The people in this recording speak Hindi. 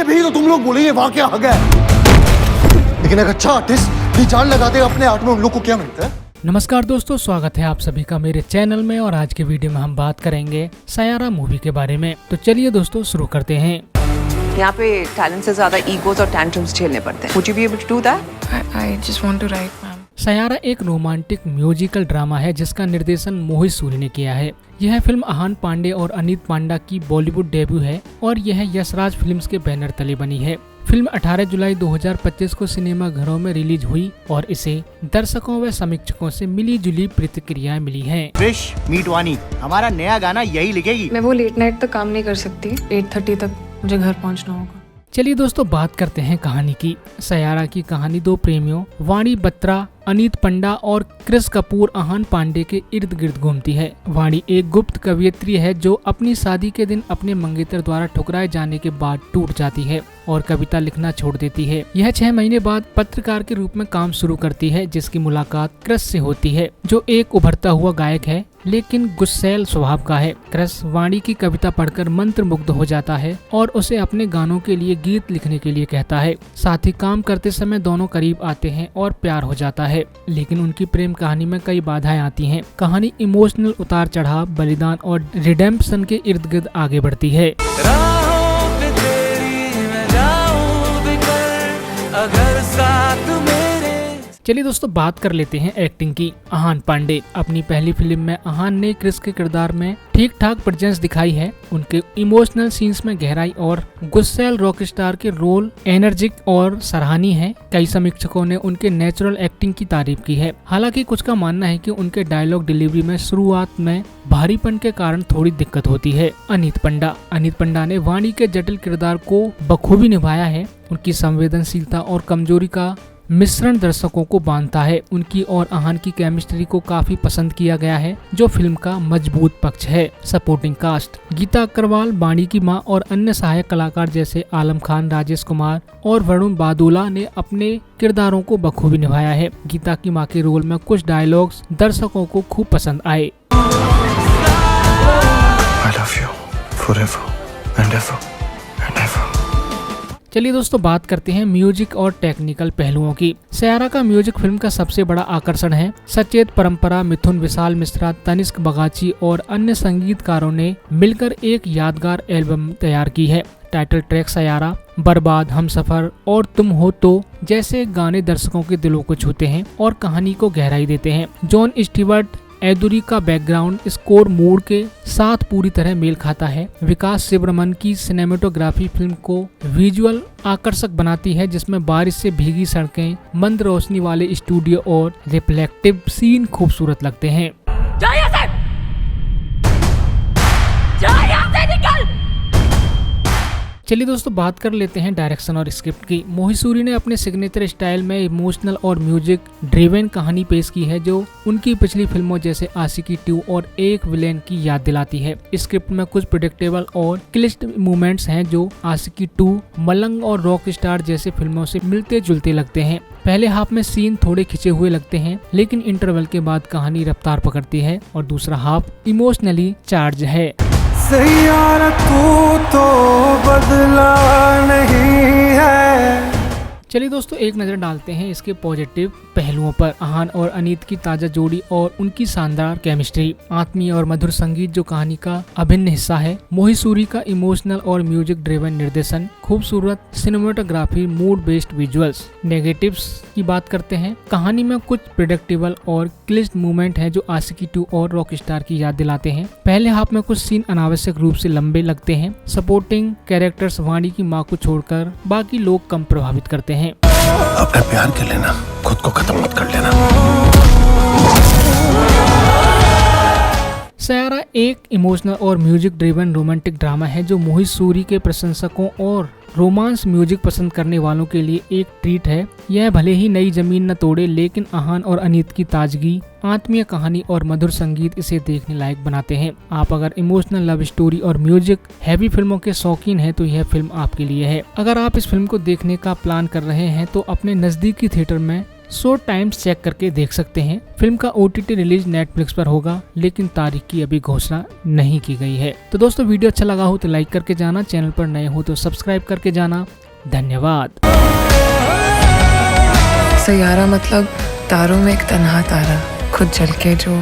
बोलेंगे भी तो तुम लोग बोलेंगे वाह क्या हग है, लेकिन एक अच्छा आर्टिस्ट भी जान लगाते अपने आर्ट में उन लोग को क्या मिलता है। नमस्कार दोस्तों, स्वागत है आप सभी का मेरे चैनल में। और आज के वीडियो में हम बात करेंगे सयारा मूवी के बारे में। तो चलिए दोस्तों शुरू करते हैं। यहाँ पे टैलेंट से ज्यादा ईगोज और टैंट्रम्स झेलने पड़ते हैं। Would you be able to do that? I just want to write, ma'am. सयारा एक रोमांटिक म्यूजिकल ड्रामा है जिसका निर्देशन मोहित सूरी ने किया है। यह फिल्म आहान पांडे और अनीत पांडा की बॉलीवुड डेब्यू है और यह यशराज फिल्म्स के बैनर तले बनी है। फिल्म 18 जुलाई 2025 को सिनेमा घरों में रिलीज हुई और इसे दर्शकों व समीक्षकों से मिली जुली प्रतिक्रियाएं मिली हैं। विश मीटवानी हमारा नया गाना यही लिखेगी। मैं वो लेट नाइट तक काम नहीं कर सकती। 8:30 तक मुझे घर पहुंचना होगा। चलिए दोस्तों बात करते हैं कहानी की। सयारा की कहानी दो प्रेमियों वाणी बत्रा, अनीत पंडा और क्रिस कपूर आहान पांडे के इर्द गिर्द घूमती है। वाणी एक गुप्त कवयित्री है जो अपनी शादी के दिन अपने मंगेतर द्वारा ठुकराए जाने के बाद टूट जाती है और कविता लिखना छोड़ देती है। यह 6 महीने बाद पत्रकार के रूप में काम शुरू करती है, जिसकी मुलाकात क्रिस से होती है जो एक उभरता हुआ गायक है लेकिन गुस्सैल स्वभाव का है। क्रिस वाणी की कविता पढ़कर मंत्रमुग्ध हो जाता है और उसे अपने गानों के लिए गीत लिखने के लिए कहता है। साथ ही काम करते समय दोनों करीब आते हैं और प्यार हो जाता है, लेकिन उनकी प्रेम कहानी में कई बाधाएं आती हैं। कहानी इमोशनल उतार चढ़ाव, बलिदान और रिडेम्पशन के इर्द गिर्द आगे बढ़ती है। चलिए दोस्तों बात कर लेते हैं एक्टिंग की। आहान पांडे अपनी पहली फिल्म में आहान ने क्रिस के किरदार में ठीक ठाक प्रेजेंस दिखाई है। उनके इमोशनल सीन्स में गहराई और गुस्सैल रॉक स्टार के रोल एनर्जिक और सराहनीय है। कई समीक्षकों ने उनके नेचुरल एक्टिंग की तारीफ की है। हालांकि कुछ का मानना है कि उनके डायलॉग डिलीवरी में शुरुआत में भारीपन के कारण थोड़ी दिक्कत होती है। अनीत पंडा ने वाणी के जटिल किरदार को बखूबी निभाया है। उनकी संवेदनशीलता और कमजोरी का मिश्रण दर्शकों को बांधता है। उनकी और आहान की केमिस्ट्री को काफी पसंद किया गया है, जो फिल्म का मजबूत पक्ष है। सपोर्टिंग कास्ट गीता अग्रवाल, वाणी की मां और अन्य सहायक कलाकार जैसे आलम खान, राजेश कुमार और वरुण बादुला ने अपने किरदारों को बखूबी निभाया है। गीता की मां के रोल में कुछ डायलॉग्स दर्शकों को खूब पसंद आए। I love you forever and ever and ever. चलिए दोस्तों बात करते हैं म्यूजिक और टेक्निकल पहलुओं की। सयारा का म्यूजिक फिल्म का सबसे बड़ा आकर्षण है। सचेत परंपरा, मिथुन, विशाल मिश्रा, तनिष्क बगाची और अन्य संगीतकारों ने मिलकर एक यादगार एल्बम तैयार की है। टाइटल ट्रैक सयारा, बर्बाद, हमसफर और तुम हो तो जैसे गाने दर्शकों के दिलों को छूते हैं और कहानी को गहराई देते हैं। जॉन स्टीवर्ट एदुरी का बैकग्राउंड स्कोर मूड के साथ पूरी तरह मेल खाता है। विकास शिवरमन की सिनेमेटोग्राफी फिल्म को विजुअल आकर्षक बनाती है, जिसमें बारिश से भीगी सड़कें, मंद रोशनी वाले स्टूडियो और रिफ्लेक्टिव सीन खूबसूरत लगते हैं। चलिए दोस्तों बात कर लेते हैं डायरेक्शन और स्क्रिप्ट की। मोहित सूरी ने अपने सिग्नेचर स्टाइल में इमोशनल और म्यूजिक ड्रिवन कहानी पेश की है, जो उनकी पिछली फिल्मों जैसे आशिकी 2 और एक विलेन की याद दिलाती है। स्क्रिप्ट में कुछ प्रेडिक्टेबल और क्लिष्ट मूवमेंट्स हैं जो आशिकी 2, मलंग और रॉक स्टार जैसे फिल्मों से मिलते जुलते लगते हैं। पहले हाफ में सीन थोड़े खिंचे हुए लगते हैं, लेकिन इंटरवल के बाद कहानी रफ्तार पकड़ती है और दूसरा हाफ इमोशनली चार्ज है। सैयारा तू तो बदला नहीं है। चलिए दोस्तों एक नजर डालते हैं इसके पॉजिटिव पहलुओं पर। आहान और अनीत की ताजा जोड़ी और उनकी शानदार केमिस्ट्री, आत्मीय और मधुर संगीत जो कहानी का अभिन्न हिस्सा है। मोहित सूरी का इमोशनल और म्यूजिक ड्रिवन निर्देशन, खूबसूरत cinematography, mood based visuals. Negatives की बात करते हैं। कहानी में कुछ प्रेडिक्टेबल और क्लिष्ट मूवमेंट है जो आशिकी 2 और रॉक स्टार की याद दिलाते हैं। पहले हाफ में कुछ सीन अनावश्यक रूप से लंबे लगते हैं। सपोर्टिंग कैरेक्टर्स वाणी की मां को छोड़कर बाकी लोग कम प्रभावित करते हैं। अपने प्यार के लेना, खुद को खत्म मत कर लेना। सयारा एक इमोशनल और म्यूजिक ड्रिवन रोमांटिक ड्रामा है जो मोहित सूरी के प्रशंसकों और रोमांस म्यूजिक पसंद करने वालों के लिए एक ट्रीट है। यह भले ही नई जमीन न तोड़े, लेकिन आहान और अनीत की ताजगी, आत्मीय कहानी और मधुर संगीत इसे देखने लायक बनाते हैं। आप अगर इमोशनल लव स्टोरी और म्यूजिक हैवी फिल्मों के शौकीन हैं तो यह फिल्म आपके लिए है। अगर आप इस फिल्म को देखने का प्लान कर रहे हैं तो अपने नजदीकी थिएटर में शो टाइम्स चेक करके देख सकते हैं। फिल्म का OTT रिलीज नेटफ्लिक्स पर होगा, लेकिन तारीख की अभी घोषणा नहीं की गई है। तो दोस्तों वीडियो अच्छा लगा हो तो लाइक करके जाना, चैनल पर नए हो तो सब्सक्राइब करके जाना। धन्यवाद। सैयारा मतलब तारों में एक तन्हा तारा खुद जल के जो